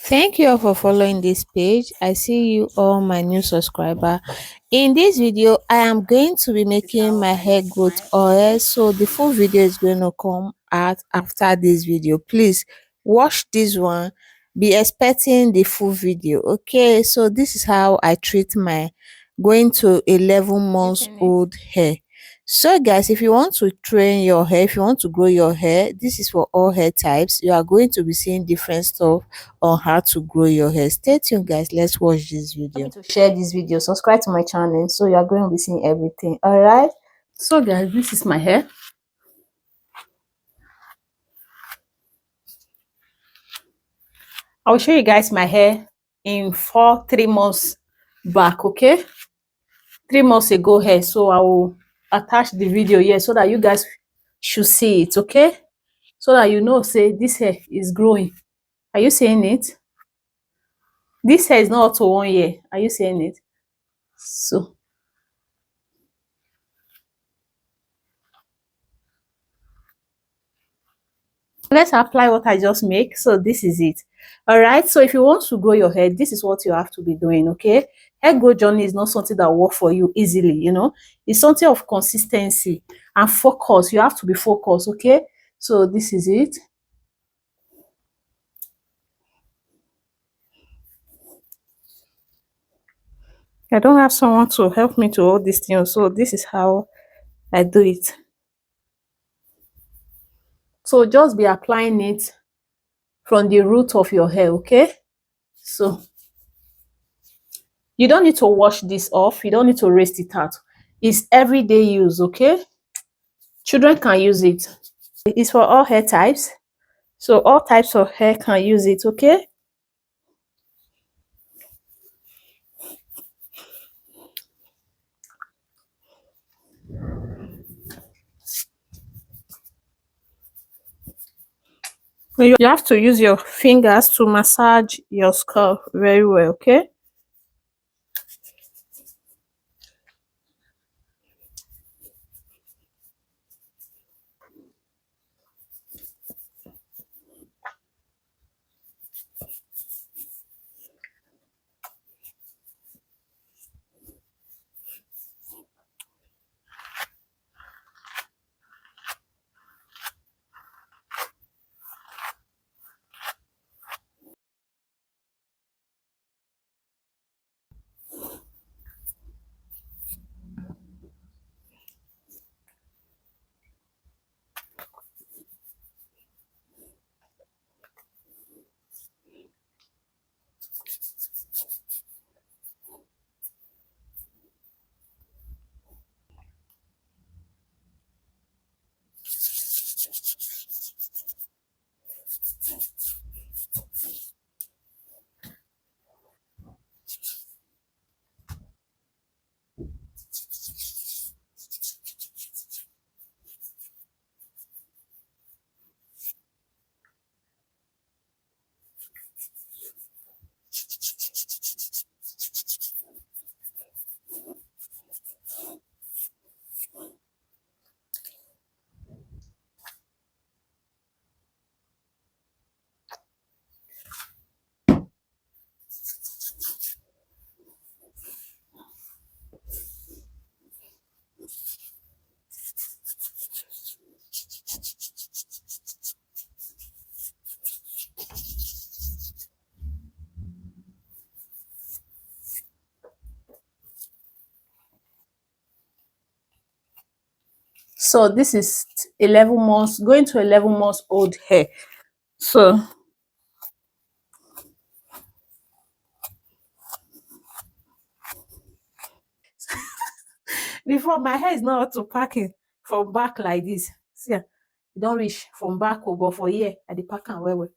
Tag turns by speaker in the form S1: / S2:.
S1: Thank you all for following this page. I see you all my new subscriber. In this video, I am going to be making my hair growth oil. So the full video is going to come out after this video. Please watch this one. Be expecting the full video. Okay, so this is how I treat my going to 11 months old hair. So guys, if you want to train your hair, if you want to grow your hair, this is for all hair types. You are going to be seeing different stuff on how to grow your hair. Stay tuned guys, let's watch this video. To share this video, subscribe to my channel so you are going to be seeing everything. All right, so guys, this is my hair. I'll show you guys my hair in 3 months back. Okay, 3 months ago hair. So I will attach the video here so that you guys should see it. Okay, so that you know, say this hair is growing. Are you seeing it? This hair is not up to 1 year. Are you seeing it? So let's apply what I just make. So this is it. All right, so if you want to grow your hair, this is what you have to be doing. Okay, hair growth journey is not something that works for you easily. It's something of consistency and focus. You have to be focused. Okay, so this is it. I don't have someone to help me to hold this thing, so this is how I do it. So just be applying it from the root of your hair. Okay, so you don't need to wash this off. You don't need to rinse it out. It's everyday use. Okay, children can use it. It's for all hair types, so all types of hair can use it. Okay, you have to use your fingers to massage your scalp very well. Okay, so this is 11 months, going to 11 months old hair. So before, my hair is not up to packing from back like this. See, you don't reach from back, but for here I dey pack am well well.